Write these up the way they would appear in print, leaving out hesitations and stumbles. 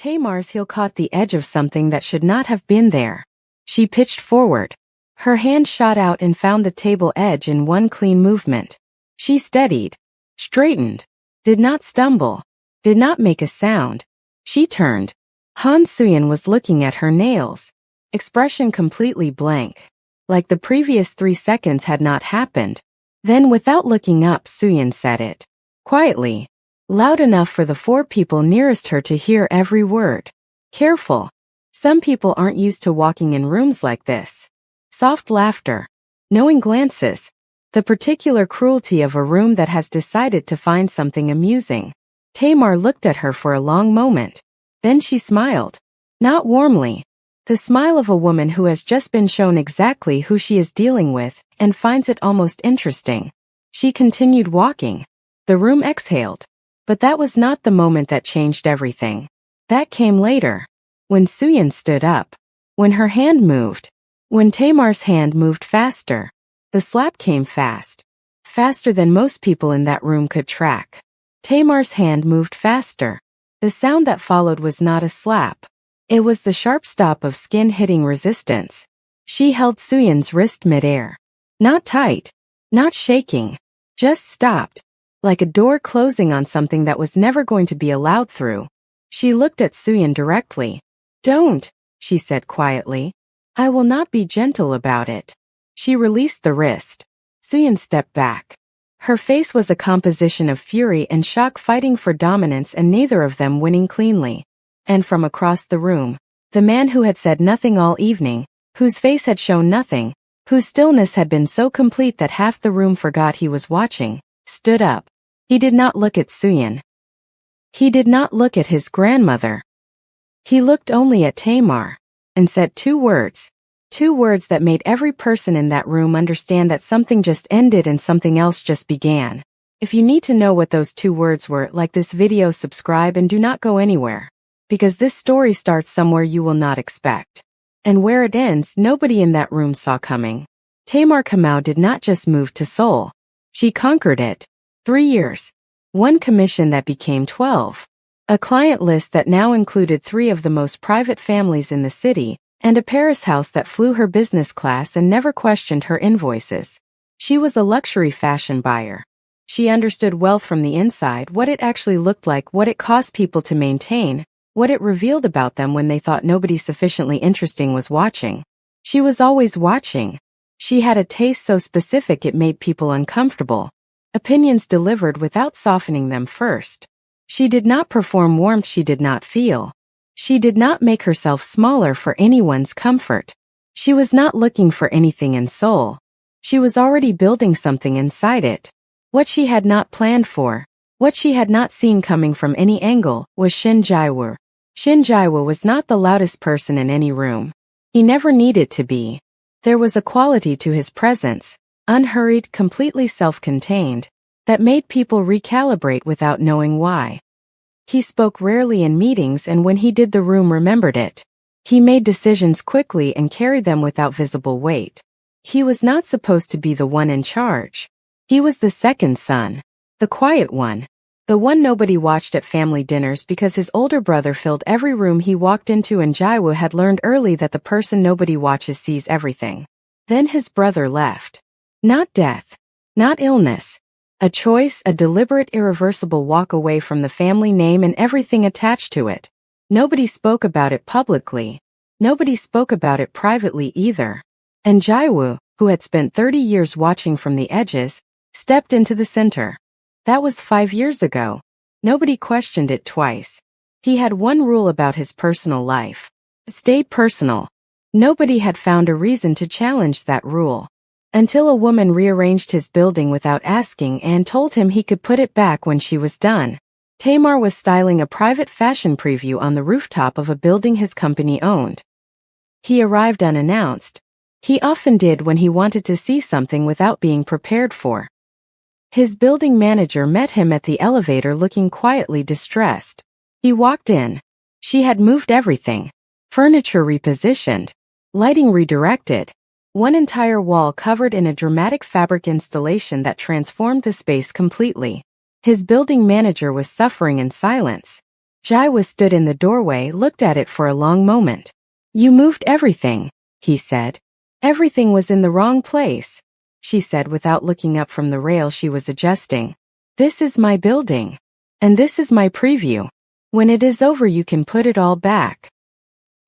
Tamar's heel caught the edge of something that should not have been there. She pitched forward. Her hand shot out and found the table edge in one clean movement. She steadied, straightened, did not stumble, did not make a sound. She turned. Han Suyin was looking at her nails, expression completely blank, like the previous 3 seconds had not happened. Then without looking up, Suyin said it, quietly, loud enough for the 4 people nearest her to hear every word. Careful. Some people aren't used to walking in rooms like this. Soft laughter, knowing glances, the particular cruelty of a room that has decided to find something amusing. Tamar looked at her for a long moment. Then she smiled. Not warmly. The smile of a woman who has just been shown exactly who she is dealing with and finds it almost interesting. She continued walking. The room exhaled. But that was not the moment that changed everything. That came later. When Suyin stood up. When her hand moved. When Tamar's hand moved faster. The slap came fast. Faster than most people in that room could track. Tamar's hand moved faster. The sound that followed was not a slap. It was the sharp stop of skin hitting resistance. She held Suyin's wrist midair. Not tight. Not shaking. Just stopped. Like a door closing on something that was never going to be allowed through. She looked at Suyin directly. Don't, she said quietly. I will not be gentle about it. She released the wrist. Suyin stepped back. Her face was a composition of fury and shock fighting for dominance and neither of them winning cleanly. And from across the room, the man who had said nothing all evening, whose face had shown nothing, whose stillness had been so complete that half the room forgot he was watching, stood up. He did not look at Suyin. He did not look at his grandmother. He looked only at Tamar, and said 2 words. 2 words that made every person in that room understand that something just ended and something else just began. If you need to know what those 2 words were, like this video, subscribe and do not go anywhere. Because this story starts somewhere you will not expect. And where it ends, nobody in that room saw coming. Tamar Kamau did not just move to Seoul. She conquered it. 3 years. 1 commission that became 12. A client list that now included 3 of the most private families in the city, and a Paris house that flew her business class and never questioned her invoices. She was a luxury fashion buyer. She understood wealth from the inside, what it actually looked like, what it cost people to maintain, what it revealed about them when they thought nobody sufficiently interesting was watching. She was always watching. She had a taste so specific it made people uncomfortable. Opinions delivered without softening them first. She did not perform warmth she did not feel. She did not make herself smaller for anyone's comfort. She was not looking for anything in Seoul. She was already building something inside it. What she had not planned for, what she had not seen coming from any angle, was Shin Jae-woo. Shin Jae-woo was not the loudest person in any room. He never needed to be. There was a quality to his presence, unhurried, completely self-contained, that made people recalibrate without knowing why. He spoke rarely in meetings, and when he did, the room remembered it. He made decisions quickly and carried them without visible weight. He was not supposed to be the one in charge. He was the second son, the quiet one, the one nobody watched at family dinners because his older brother filled every room he walked into, and Jae-woo had learned early that the person nobody watches sees everything. Then his brother left. Not death. Not illness. A choice, a deliberate, irreversible walk away from the family name and everything attached to it. Nobody spoke about it publicly. Nobody spoke about it privately either. And Jae-woo, who had spent 30 years watching from the edges, stepped into the center. That was 5 years ago. Nobody questioned it twice. He had one rule about his personal life. It stayed personal. Nobody had found a reason to challenge that rule. Until a woman rearranged his building without asking and told him he could put it back when she was done. Tamar was styling a private fashion preview on the rooftop of a building his company owned. He arrived unannounced. He often did when he wanted to see something without being prepared for. His building manager met him at the elevator looking quietly distressed. He walked in. She had moved everything. Furniture repositioned. Lighting redirected. One entire wall covered in a dramatic fabric installation that transformed the space completely. His building manager was suffering in silence. Jaiwa stood in the doorway, looked at it for a long moment. You moved everything, he said. Everything was in the wrong place, she said without looking up from the rail she was adjusting. This is my building. And this is my preview. When it is over you can put it all back.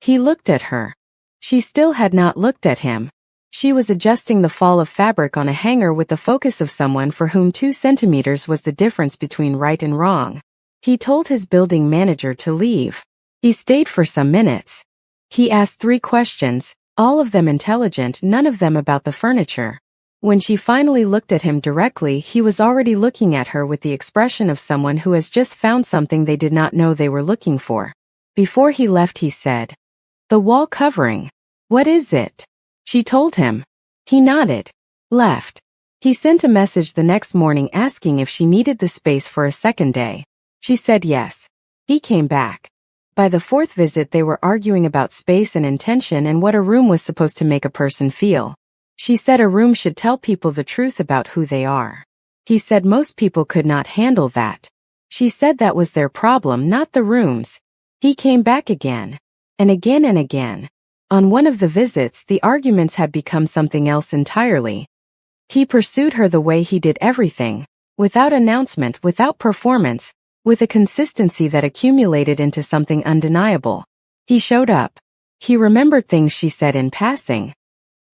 He looked at her. She still had not looked at him. She was adjusting the fall of fabric on a hanger with the focus of someone for whom 2 centimeters was the difference between right and wrong. He told his building manager to leave. He stayed for some minutes. He asked 3 questions, all of them intelligent, none of them about the furniture. When she finally looked at him directly, he was already looking at her with the expression of someone who has just found something they did not know they were looking for. Before he left, he said, "The wall covering. What is it?" She told him. He nodded. Left. He sent a message the next morning asking if she needed the space for a second day. She said yes. He came back. By the 4th visit they were arguing about space and intention and what a room was supposed to make a person feel. She said a room should tell people the truth about who they are. He said most people could not handle that. She said that was their problem, not the rooms. He came back again. And again and again. On one of the visits, the arguments had become something else entirely. He pursued her the way he did everything, without announcement, without performance, with a consistency that accumulated into something undeniable. He showed up. He remembered things she said in passing.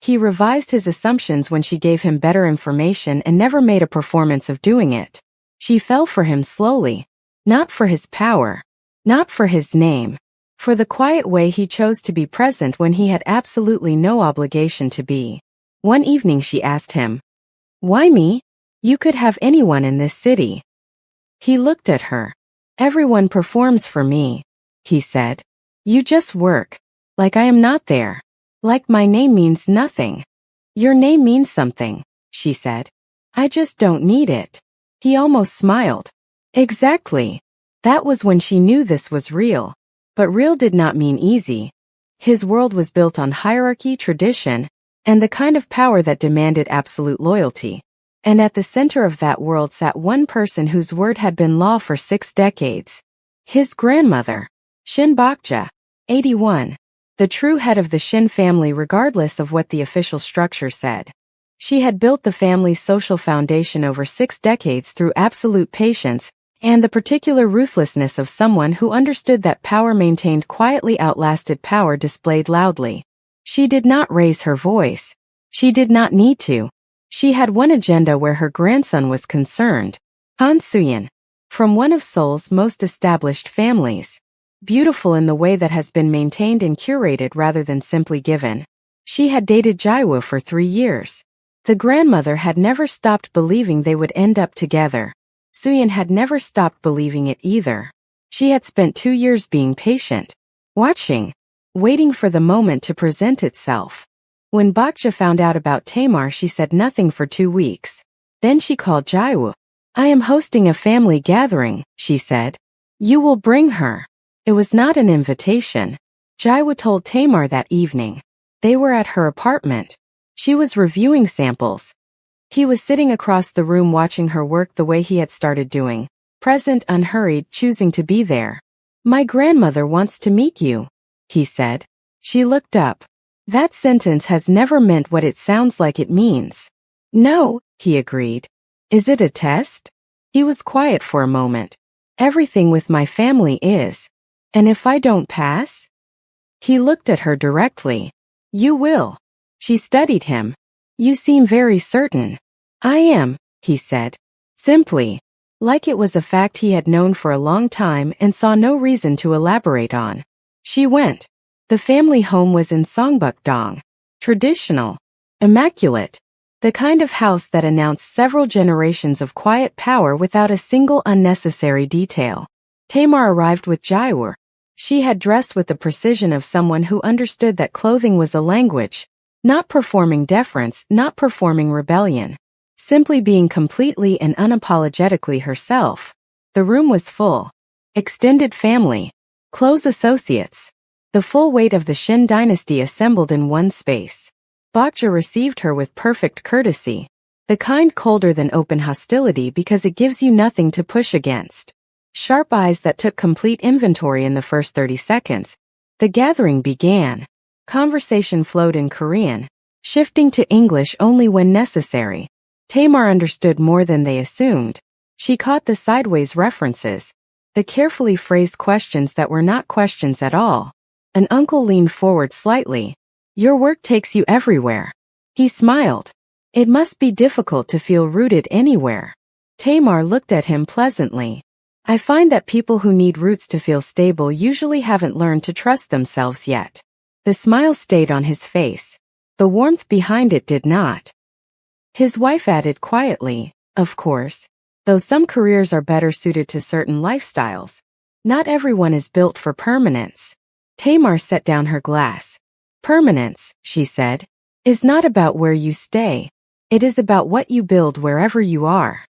He revised his assumptions when she gave him better information and never made a performance of doing it. She fell for him slowly. Not for his power. Not for his name. For the quiet way he chose to be present when he had absolutely no obligation to be. One evening she asked him, "Why me? You could have anyone in this city." He looked at her. "Everyone performs for me," he said. "You just work. Like I am not there. Like my name means nothing." "Your name means something," she said. "I just don't need it." He almost smiled. Exactly. That was when she knew this was real. But real did not mean easy. His world was built on hierarchy, tradition, and the kind of power that demanded absolute loyalty. And at the center of that world sat one person whose word had been law for 6 decades. His grandmother, Shin Bakja, 81. The true head of the Shin family regardless of what the official structure said. She had built the family's social foundation over 6 decades through absolute patience, and the particular ruthlessness of someone who understood that power maintained quietly outlasted power displayed loudly. She did not raise her voice. She did not need to. She had one agenda where her grandson was concerned. Han Suyin. From one of Seoul's most established families. Beautiful in the way that has been maintained and curated rather than simply given. She had dated Jaiwoo for 3 years. The grandmother had never stopped believing they would end up together. Suyin had never stopped believing it either. She had spent 2 years being patient, watching, waiting for the moment to present itself. When Bakja found out about Tamar, she said nothing for 2 weeks. Then she called Jaiwoo. "I am hosting a family gathering," she said. "You will bring her." It was not an invitation. Jaiwoo told Tamar that evening. They were at her apartment. She was reviewing samples. He was sitting across the room watching her work the way he had started doing. Present, unhurried, choosing to be there. "My grandmother wants to meet you," he said. She looked up. That sentence has never meant what it sounds like it means. "No," he agreed. "Is it a test?" He was quiet for a moment. "Everything with my family is. And if I don't pass?" He looked at her directly. "You will." She studied him. "You seem very certain." "I am," he said. Simply. Like it was a fact he had known for a long time and saw no reason to elaborate on. She went. The family home was in Songbuk-dong. Traditional. Immaculate. The kind of house that announced several generations of quiet power without a single unnecessary detail. Tamar arrived with Jaiwoo. She had dressed with the precision of someone who understood that clothing was a language. Not performing deference, not performing rebellion. Simply being completely and unapologetically herself. The room was full. Extended family. Close associates. The full weight of the Shin dynasty assembled in one space. Bakja received her with perfect courtesy. The kind colder than open hostility because it gives you nothing to push against. sharp eyes that took complete inventory in the first 30 seconds. The gathering began. Conversation flowed in Korean, shifting to English only when necessary. Tamar understood more than they assumed. She caught the sideways references, the carefully phrased questions that were not questions at all. An uncle leaned forward slightly. Your work takes you everywhere. He smiled. It must be difficult to feel rooted anywhere. Tamar looked at him pleasantly. I find that people who need roots to feel stable usually haven't learned to trust themselves yet. The smile stayed on his face. The warmth behind it did not. His wife added quietly, of course, though some careers are better suited to certain lifestyles, not everyone is built for permanence. Tamar set down her glass. Permanence, she said, is not about where you stay. It is about what you build wherever you are.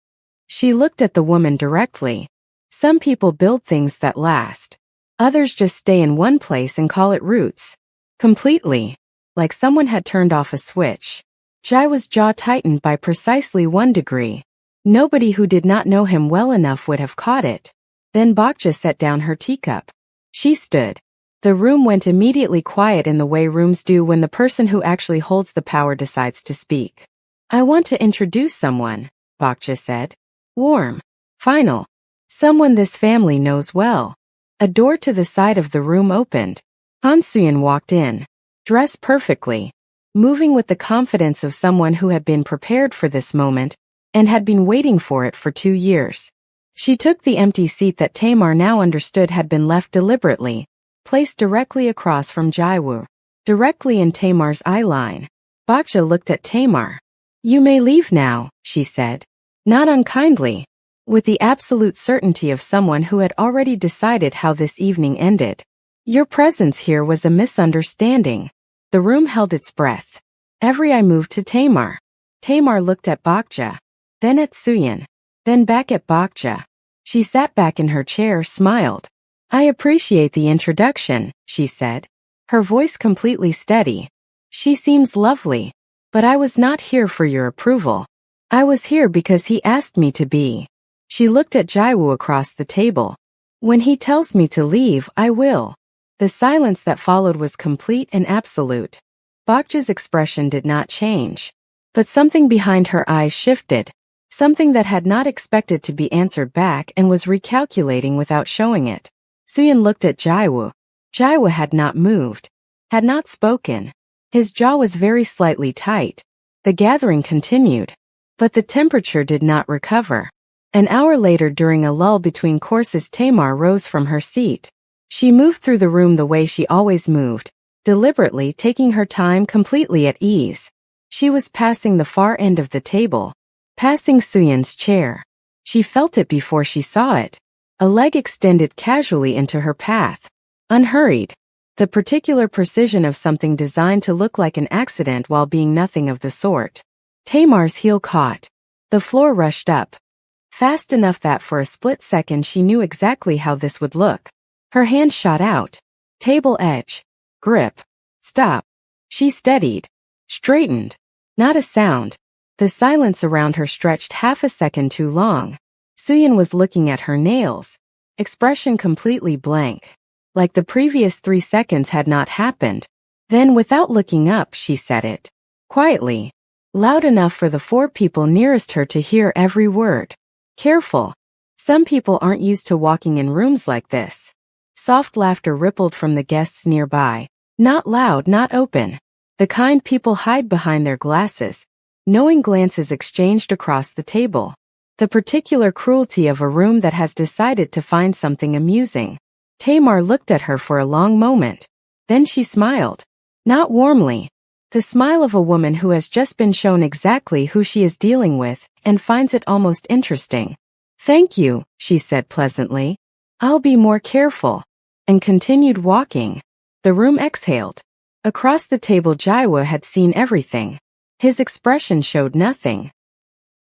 She looked at the woman directly. Some people build things that last. Others just stay in one place and call it roots. Completely. Like someone had turned off a switch. Jaiwa's jaw tightened by precisely 1 degree. Nobody who did not know him well enough would have caught it. Then Bokja set down her teacup. She stood. The room went immediately quiet in the way rooms do when the person who actually holds the power decides to speak. I want to introduce someone, Bokja said. Warm. Final. Someone this family knows well. A door to the side of the room opened. Han Suyin walked in. Dressed perfectly. Moving with the confidence of someone who had been prepared for this moment and had been waiting for it for 2 years. She took the empty seat that Tamar now understood had been left deliberately, placed directly across from Jaiwoo, directly in Tamar's eye line. Bokja looked at Tamar. You may leave now, she said. Not unkindly. With the absolute certainty of someone who had already decided how this evening ended. Your presence here was a misunderstanding. The room held its breath. Every eye moved to Tamar. Tamar looked at Bokja, then at Suyin, then back at Bokja. She sat back in her chair, smiled. I appreciate the introduction, she said, her voice completely steady. She seems lovely, but I was not here for your approval. I was here because he asked me to be. She looked at Jaiwoo across the table. When he tells me to leave, I will. The silence that followed was complete and absolute. Bokja's expression did not change. But something behind her eyes shifted. Something that had not expected to be answered back and was recalculating without showing it. Suyin looked at Jaiwoo. Jaiwoo had not moved. Had not spoken. His jaw was very slightly tight. The gathering continued. But the temperature did not recover. An hour later, during a lull between courses, Tamar rose from her seat. She moved through the room the way she always moved, deliberately taking her time, completely at ease. She was passing the far end of the table, passing Suyin's chair. She felt it before she saw it. A leg extended casually into her path. Unhurried. The particular precision of something designed to look like an accident while being nothing of the sort. Tamar's heel caught. The floor rushed up. Fast enough that for a split second she knew exactly how this would look. Her hand shot out. Table edge. Grip. Stop. She steadied. Straightened. Not a sound. The silence around her stretched half a second too long. Suyin was looking at her nails. Expression completely blank. Like the previous 3 seconds had not happened. Then, without looking up, she said it. Quietly. Loud enough for the 4 people nearest her to hear every word. Careful. Some people aren't used to walking in rooms like this. Soft laughter rippled from the guests nearby. Not loud, not open. The kind people hide behind their glasses. Knowing glances exchanged across the table. The particular cruelty of a room that has decided to find something amusing. Tamar looked at her for a long moment. Then she smiled. Not warmly. The smile of a woman who has just been shown exactly who she is dealing with and finds it almost interesting. Thank you, she said pleasantly. I'll be more careful. And continued walking. The room exhaled. Across the table, Jaiwoo had seen everything. His expression showed nothing.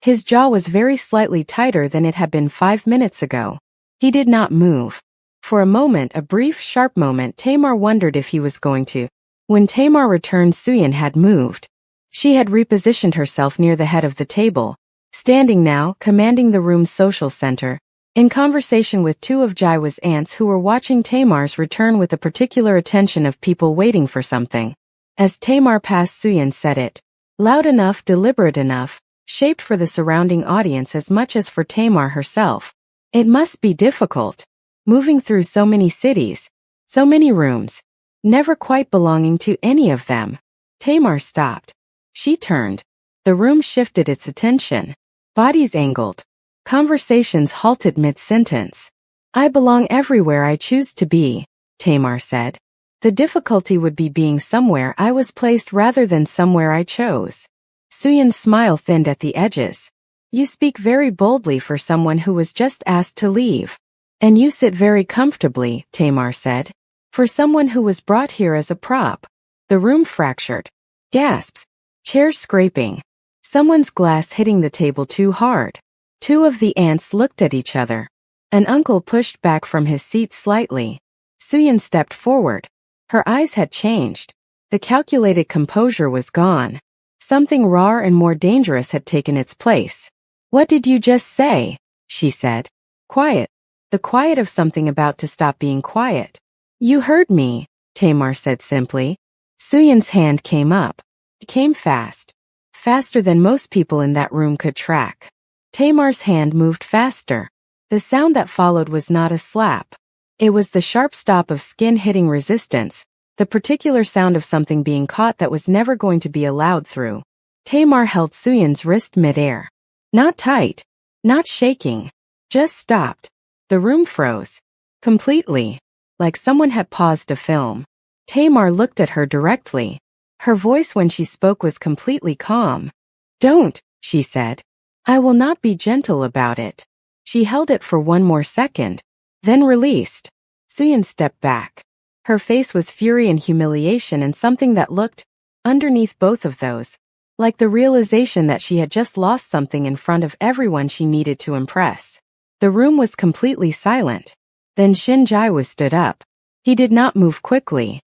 His jaw was very slightly tighter than it had been 5 minutes ago. He did not move. For a moment, a brief, sharp moment, Tamar wondered if he was going to. When Tamar returned, Suyin had moved. She had repositioned herself near the head of the table, standing now, commanding the room's social center. in conversation with two of Jaiwa's aunts who were watching Tamar's return with the particular attention of people waiting for something. As Tamar passed, Suyin said it. Loud enough, deliberate enough, shaped for the surrounding audience as much as for Tamar herself. It must be difficult. Moving through so many cities, so many rooms, never quite belonging to any of them. Tamar stopped. She turned. The room shifted its attention. Bodies angled. Conversations halted mid-sentence. I belong everywhere I choose to be, Tamar said. The difficulty would be being somewhere I was placed rather than somewhere I chose. Suyin's smile thinned at the edges. You speak very boldly for someone who was just asked to leave. And you sit very comfortably, Tamar said. For someone who was brought here as a prop. The room fractured. Gasps. Chairs scraping. Someone's glass hitting the table too hard. Two of the aunts looked at each other. An uncle pushed back from his seat slightly. Suyin stepped forward. Her eyes had changed. The calculated composure was gone. Something rawer and more dangerous had taken its place. What did you just say? She said. Quiet. The quiet of something about to stop being quiet. You heard me, Tamar said simply. Suyin's hand came up. It came fast. Faster than most people in that room could track. Tamar's hand moved faster. The sound that followed was not a slap. It was the sharp stop of skin hitting resistance, the particular sound of something being caught that was never going to be allowed through. Tamar held Suyin's wrist midair. Not tight. Not shaking. Just stopped. The room froze. Completely. Like someone had paused a film. Tamar looked at her directly. Her voice when she spoke was completely calm. Don't, she said. I will not be gentle about it. She held it for one more second, then released. Suyin stepped back. Her face was fury and humiliation and something that looked, underneath both of those, like the realization that she had just lost something in front of everyone she needed to impress. The room was completely silent. Then Shin Jaiwa stood up. He did not move quickly.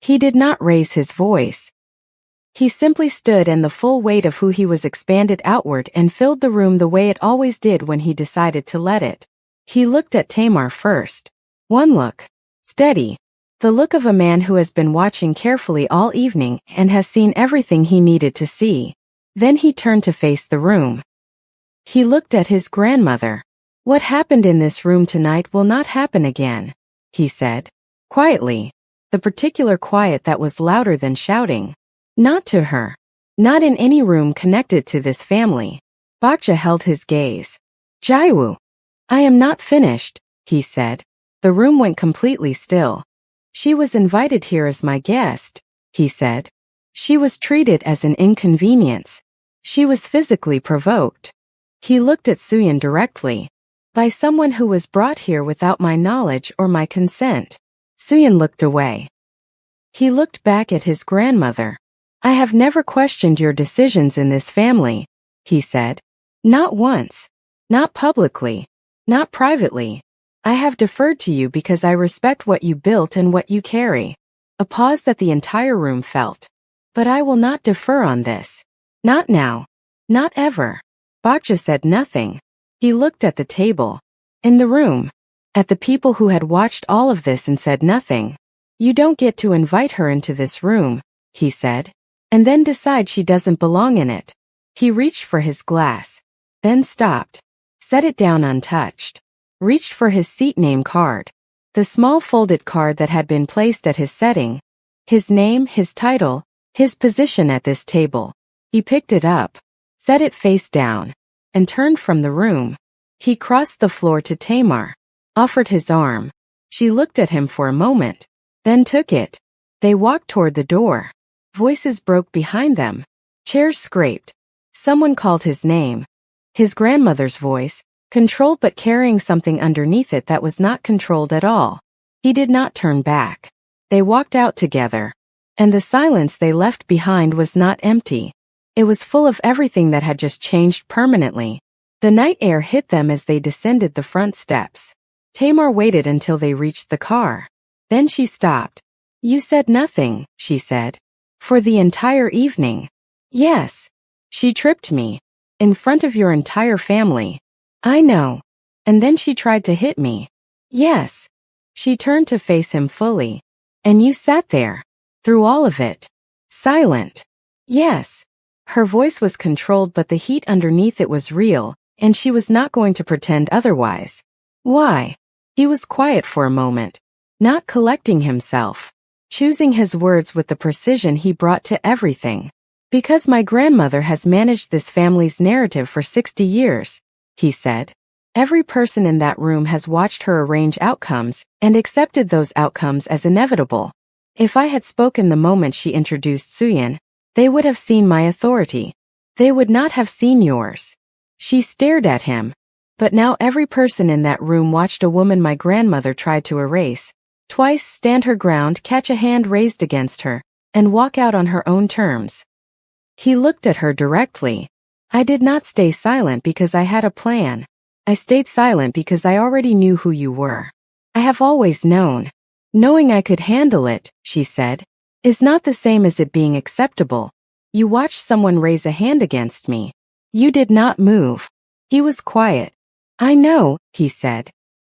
He did not raise his voice. He simply stood, and the full weight of who he was expanded outward and filled the room the way it always did when he decided to let it. He looked at Tamar first. One look. Steady. The look of a man who has been watching carefully all evening and has seen everything he needed to see. Then he turned to face the room. He looked at his grandmother. What happened in this room tonight will not happen again, he said. Quietly. The particular quiet that was louder than shouting. Not to her. Not in any room connected to this family. Bakja held his gaze. Jaiwu. I am not finished, he said. The room went completely still. She was invited here as my guest, he said. She was treated as an inconvenience. She was physically provoked. He looked at Suyin directly. By someone who was brought here without my knowledge or my consent. Suyin looked away. He looked back at his grandmother. I have never questioned your decisions in this family, he said. Not once. Not publicly. Not privately. I have deferred to you because I respect what you built and what you carry. A pause that the entire room felt. But I will not defer on this. Not now. Not ever. Bakja said nothing. He looked at the table. In the room. At the people who had watched all of this and said nothing. You don't get to invite her into this room, he said. And then decide she doesn't belong in it. He reached for his glass. Then stopped. Set it down untouched. Reached for his seat name card. The small folded card that had been placed at his setting. His name, his title, his position at this table. He picked it up. Set it face down. And turned from the room. He crossed the floor to Tamar. Offered his arm. She looked at him for a moment. Then took it. They walked toward the door. Voices broke behind them. Chairs scraped. Someone called his name. His grandmother's voice, controlled but carrying something underneath it that was not controlled at all. He did not turn back. They walked out together. And the silence they left behind was not empty. It was full of everything that had just changed permanently. The night air hit them as they descended the front steps. Tamar waited until they reached the car. Then she stopped. You said nothing, she said. For the entire evening. Yes. She tripped me. In front of your entire family. I know. And then she tried to hit me. Yes. She turned to face him fully. And you sat there. Through all of it. Silent. Yes. Her voice was controlled, but the heat underneath it was real, and she was not going to pretend otherwise. Why? He was quiet for a moment, not collecting himself, choosing his words with the precision he brought to everything. Because my grandmother has managed this family's narrative for 60 years, he said. Every person in that room has watched her arrange outcomes and accepted those outcomes as inevitable. If I had spoken the moment she introduced Suyin, they would have seen my authority. They would not have seen yours. She stared at him. But now every person in that room watched a woman my grandmother tried to erase, twice stand her ground, catch a hand raised against her, and walk out on her own terms. He looked at her directly. I did not stay silent because I had a plan. I stayed silent because I already knew who you were. I have always known. Knowing I could handle it, she said, is not the same as it being acceptable. You watched someone raise a hand against me. You did not move. He was quiet. I know, he said.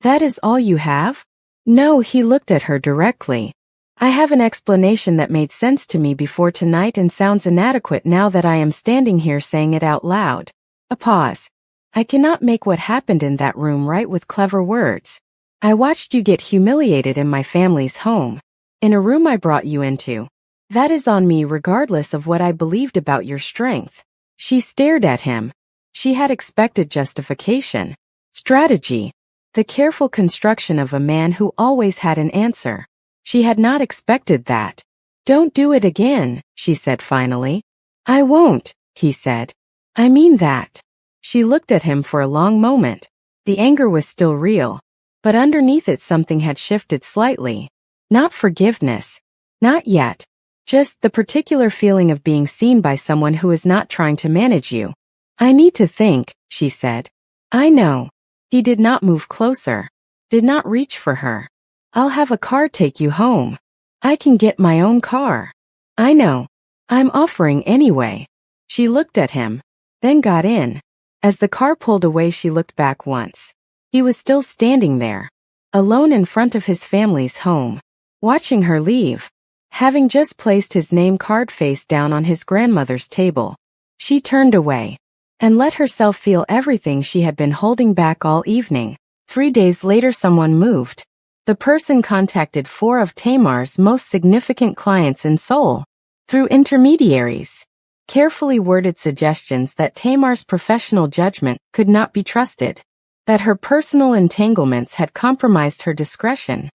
That is all you have? No, he looked at her directly. I have an explanation that made sense to me before tonight and sounds inadequate now that I am standing here saying it out loud. A pause. I cannot make what happened in that room right with clever words. I watched you get humiliated in my family's home. In a room I brought you into. That is on me regardless of what I believed about your strength. She stared at him. She had expected justification. Strategy. The careful construction of a man who always had an answer. She had not expected that. Don't do it again, she said finally. I won't, he said. I mean that. She looked at him for a long moment. The anger was still real. But underneath it something had shifted slightly. Not forgiveness. Not yet. Just the particular feeling of being seen by someone who is not trying to manage you. I need to think, she said. I know. He did not move closer. Did not reach for her. I'll have a car take you home. I can get my own car. I know. I'm offering anyway. She looked at him, then got in. As the car pulled away, she looked back once. He was still standing there, alone in front of his family's home, watching her leave, having just placed his name card face down on his grandmother's table. She turned away and let herself feel everything she had been holding back all evening. 3 days later, someone moved. The person contacted 4 of Tamar's most significant clients in Seoul through intermediaries. Carefully worded suggestions that Tamar's professional judgment could not be trusted, that her personal entanglements had compromised her discretion,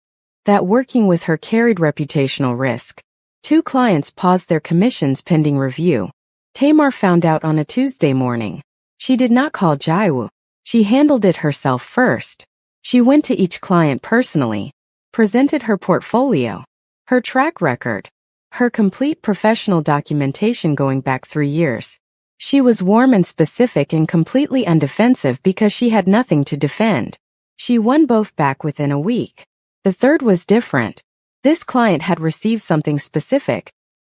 that working with her carried reputational risk. 2 clients paused their commissions pending review. Tamar found out on a Tuesday morning. She did not call Jaiwoo. She handled it herself first. She went to each client personally, presented her portfolio, her track record, her complete professional documentation going back 3 years. She was warm and specific and completely undefensive because she had nothing to defend. She won both back within a week. The third was different. This client had received something specific.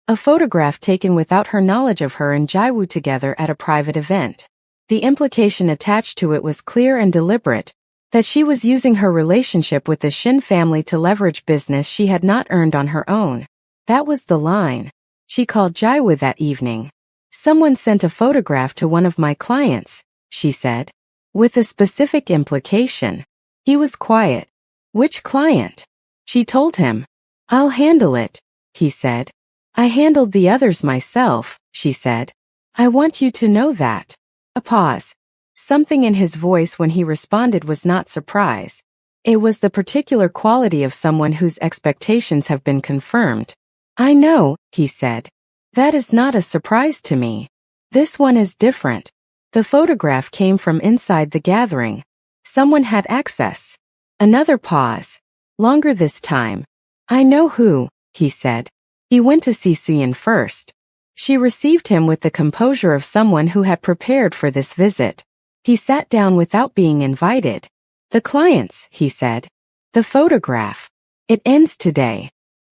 A photograph taken without her knowledge of her and Jaiwoo together at a private event. The implication attached to it was clear and deliberate, that she was using her relationship with the Shin family to leverage business she had not earned on her own. That was the line. She called Jaiwoo that evening. Someone sent a photograph to one of my clients, she said, with a specific implication. He was quiet. Which client? She told him. I'll handle it, he said. I handled the others myself, she said. I want you to know that. A pause. Something in his voice when he responded was not surprise. It was the particular quality of someone whose expectations have been confirmed. I know, he said. That is not a surprise to me. This one is different. The photograph came from inside the gathering. Someone had access. Another pause. Longer this time. I know who, he said. He went to see Suyin first. She received him with the composure of someone who had prepared for this visit. He sat down without being invited. The clients, he said. The photograph. It ends today.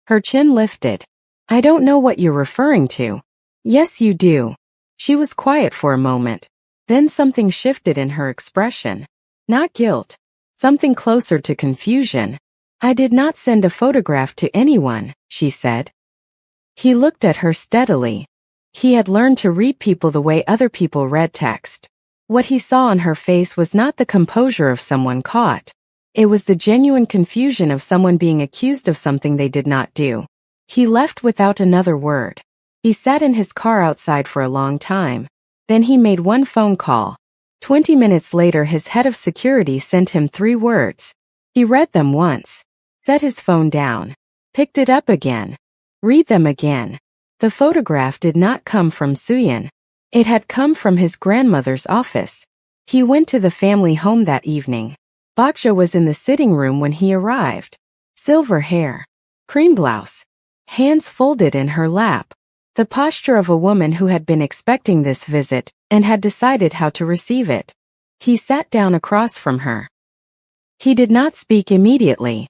Her chin lifted. I don't know what you're referring to. Yes, you do. She was quiet for a moment. Then something shifted in her expression. Not guilt. Something closer to confusion. I did not send a photograph to anyone, she said. He looked at her steadily. He had learned to read people the way other people read text. What he saw on her face was not the composure of someone caught. It was the genuine confusion of someone being accused of something they did not do. He left without another word. He sat in his car outside for a long time. Then he made one phone call. 20 minutes later, his head of security sent him 3 words. He read them once, set his phone down, picked it up again, read them again. The photograph did not come from Suyin. It had come from his grandmother's office. He went to the family home that evening. Baksha was in the sitting room when he arrived. Silver hair, cream blouse, hands folded in her lap. The posture of a woman who had been expecting this visit and had decided how to receive it. He sat down across from her. He did not speak immediately.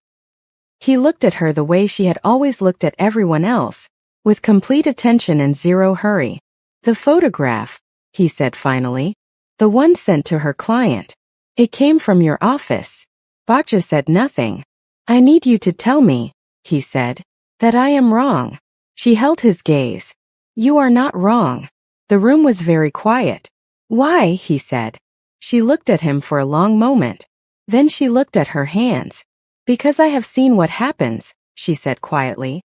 He looked at her the way she had always looked at everyone else, with complete attention and zero hurry. The photograph, he said finally. The one sent to her client. It came from your office. Baksha said nothing. I need you to tell me, he said, that I am wrong. She held his gaze. You are not wrong. The room was very quiet. Why, he said. She looked at him for a long moment. Then she looked at her hands. Because I have seen what happens, she said quietly.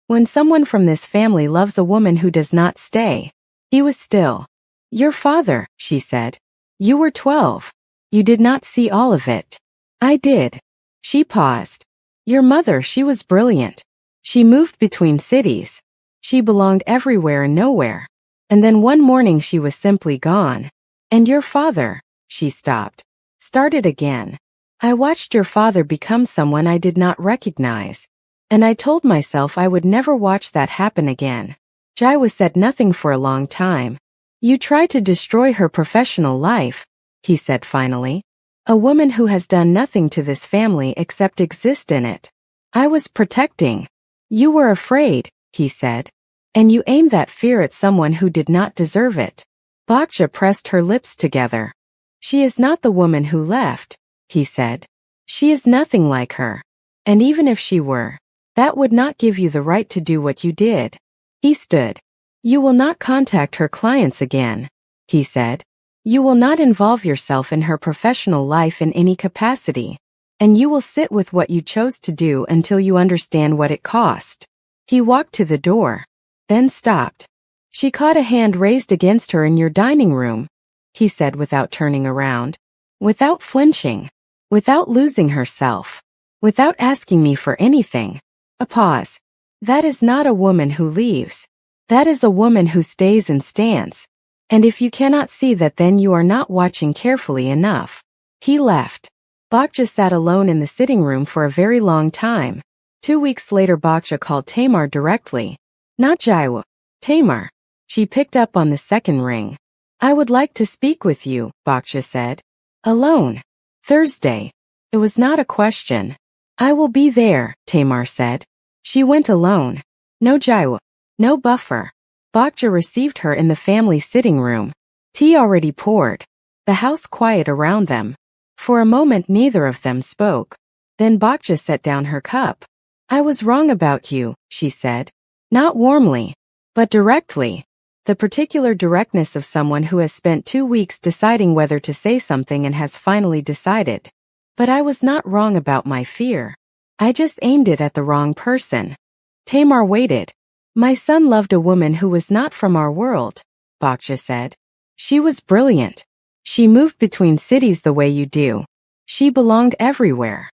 When someone from this family loves a woman who does not stay. He was still. Your father, she said. You were 12. You did not see all of it. I did. She paused. Your mother, she was brilliant. She moved between cities. She belonged everywhere and nowhere. And then one morning she was simply gone. And your father, she stopped. Started again. I watched your father become someone I did not recognize. And I told myself I would never watch that happen again. Jaiwa said nothing for a long time. You tried to destroy her professional life, he said finally. A woman who has done nothing to this family except exist in it. I was protecting. You were afraid, he said. And you aimed that fear at someone who did not deserve it. Baksha pressed her lips together. She is not the woman who left, he said. She is nothing like her. And even if she were, that would not give you the right to do what you did. He stood. You will not contact her clients again, he said. You will not involve yourself in her professional life in any capacity. And you will sit with what you chose to do until you understand what it cost. He walked to the door, then stopped. She caught a hand raised against her in your dining room, he said without turning around, without flinching, without losing herself, without asking me for anything. A pause. That is not a woman who leaves. That is a woman who stays and stands. And if you cannot see that, then you are not watching carefully enough. He left. Baksha sat alone in the sitting room for a very long time. 2 weeks later, Baksha called Tamar directly. Not Jaiwa. Tamar. She picked up on the second ring. I would like to speak with you, Baksha said. Alone. Thursday. It was not a question. I will be there, Tamar said. She went alone. No Jaiwa. No buffer. Baksha received her in the family sitting room. Tea already poured. The house quiet around them. For a moment neither of them spoke. Then Baksha set down her cup. I was wrong about you, she said. Not warmly, but directly. The particular directness of someone who has spent 2 weeks deciding whether to say something and has finally decided. But I was not wrong about my fear. I just aimed it at the wrong person. Tamar waited. My son loved a woman who was not from our world, Baksha said. She was brilliant. She moved between cities the way you do. She belonged everywhere.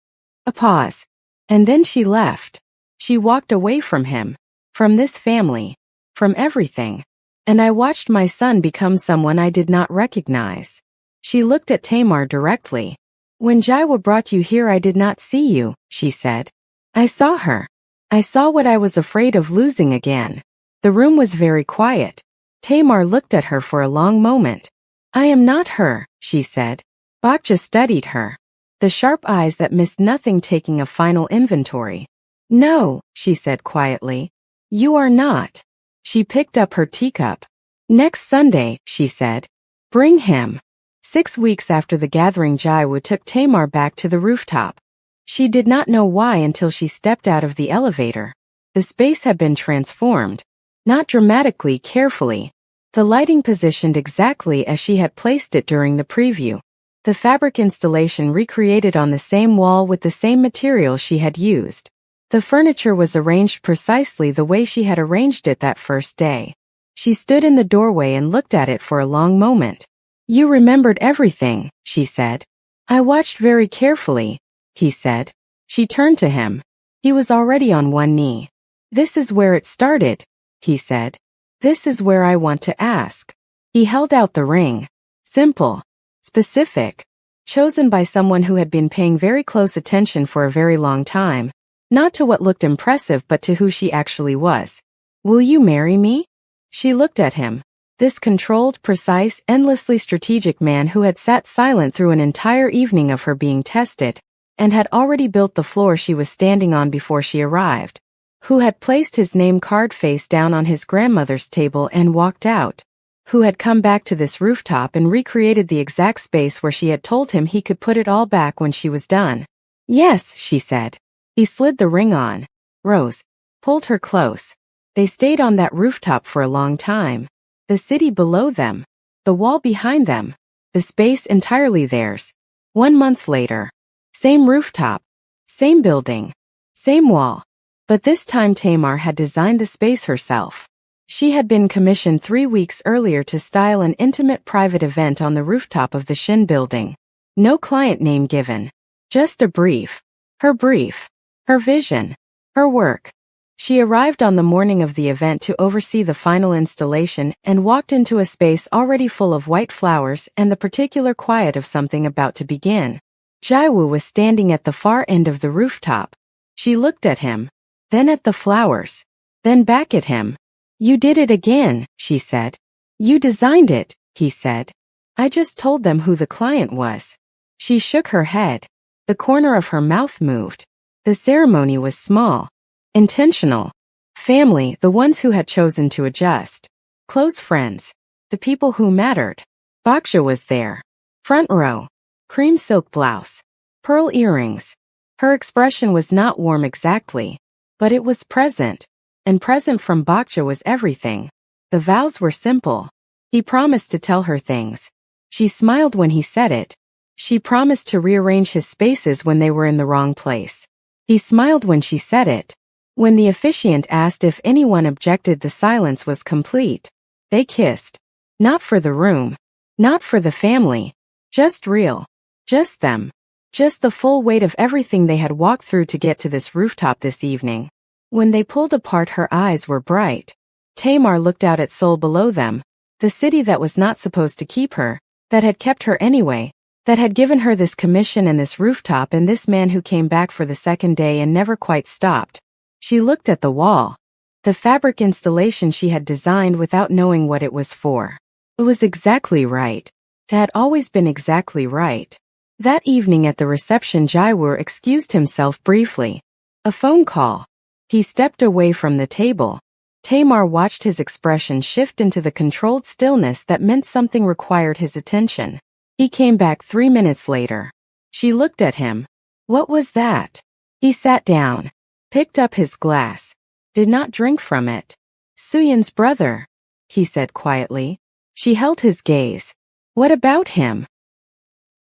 A pause. And then she left. She walked away from him, from this family, from everything. And I watched my son become someone I did not recognize. She looked at Tamar directly. When Jaiwa brought you here, I did not see you, she said. I saw her. I saw what I was afraid of losing again. The room was very quiet. Tamar looked at her for a long moment. I am not her, she said. Baksha studied her. The sharp eyes that missed nothing, taking a final inventory. No, she said quietly. You are not. She picked up her teacup. Next Sunday, she said. Bring him. 6 weeks after the gathering, Jaiwoo took Tamar back to the rooftop. She did not know why until she stepped out of the elevator. The space had been transformed. Not dramatically, carefully. The lighting positioned exactly as she had placed it during the preview. The fabric installation recreated on the same wall with the same material she had used. The furniture was arranged precisely the way she had arranged it that first day. She stood in the doorway and looked at it for a long moment. "You remembered everything," she said. "I watched very carefully," he said. She turned to him. He was already on one knee. "This is where it started," he said. "This is where I want to ask." He held out the ring. Simple. Specific. Chosen by someone who had been paying very close attention for a very long time. Not to what looked impressive but to who she actually was. "Will you marry me?" She looked at him. This controlled, precise, endlessly strategic man who had sat silent through an entire evening of her being tested, and had already built the floor she was standing on before she arrived. Who had placed his name card face down on his grandmother's table and walked out. Who had come back to this rooftop and recreated the exact space where she had told him he could put it all back when she was done. "Yes," she said. He slid the ring on. Rose pulled her close. They stayed on that rooftop for a long time. The city below them. The wall behind them. The space entirely theirs. 1 month later. Same rooftop. Same building. Same wall. But this time Tamar had designed the space herself. She had been commissioned 3 weeks earlier to style an intimate private event on the rooftop of the Shin building. No client name given. Just a brief. Her brief. Her vision. Her work. She arrived on the morning of the event to oversee the final installation and walked into a space already full of white flowers and the particular quiet of something about to begin. Jaiwoo was standing at the far end of the rooftop. She looked at him. Then at the flowers. Then back at him. "You did it again," she said. "You designed it," he said. "I just told them who the client was." She shook her head. The corner of her mouth moved. The ceremony was small. Intentional. Family, the ones who had chosen to adjust. Close friends. The people who mattered. Baksha was there. Front row. Cream silk blouse. Pearl earrings. Her expression was not warm exactly. But it was present. And present from Baksha was everything. The vows were simple. He promised to tell her things. She smiled when he said it. She promised to rearrange his spaces when they were in the wrong place. He smiled when she said it. When the officiant asked if anyone objected, the silence was complete. They kissed. Not for the room. Not for the family. Just real. Just them. Just the full weight of everything they had walked through to get to this rooftop this evening. When they pulled apart, her eyes were bright. Tamar looked out at Seoul below them. The city that was not supposed to keep her. That had kept her anyway. That had given her this commission and this rooftop and this man who came back for the second day and never quite stopped. She looked at the wall. The fabric installation she had designed without knowing what it was for. It was exactly right. It had always been exactly right. That evening at the reception, Jaiwoo excused himself briefly. A phone call. He stepped away from the table. Tamar watched his expression shift into the controlled stillness that meant something required his attention. He came back 3 minutes later. She looked at him. What was that? He sat down. Picked up his glass. Did not drink from it. "Suyeon's brother," he said quietly. She held his gaze. "What about him?"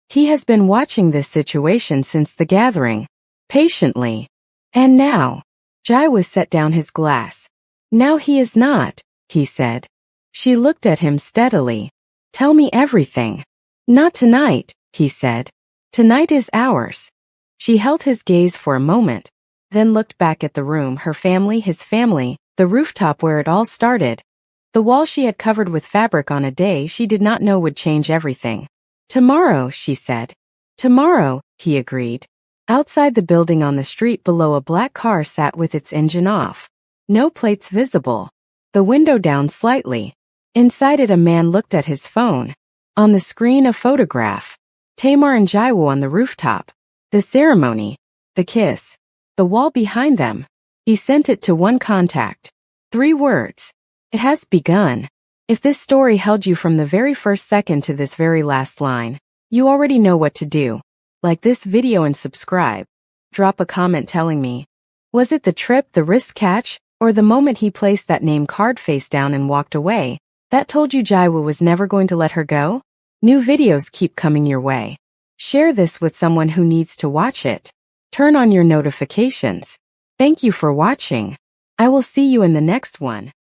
"He has been watching this situation since the gathering. Patiently. And now." Jaiwoo set down his glass. "Now he is not," he said. She looked at him steadily. "Tell me everything." "Not tonight," he said. "Tonight is ours." She held his gaze for a moment. Then looked back at the room, her family, his family, the rooftop where it all started. The wall she had covered with fabric on a day she did not know would change everything. "Tomorrow," she said. "Tomorrow," he agreed. Outside the building on the street below, a black car sat with its engine off. No plates visible. The window down slightly. Inside it, a man looked at his phone. On the screen, a photograph. Tamar and Jaiwoo on the rooftop. The ceremony. The kiss. The wall behind them. He sent it to one contact. 3 words. "It has begun." If this story held you from the very first second to this very last line, you already know what to do. Like this video and subscribe. Drop a comment telling me, was it the trip, the wrist catch, or the moment he placed that name card face down and walked away that told you Jaiwa was never going to let her go? New videos keep coming your way. Share this with someone who needs to watch it. Turn on your notifications. Thank you for watching. I will see you in the next one.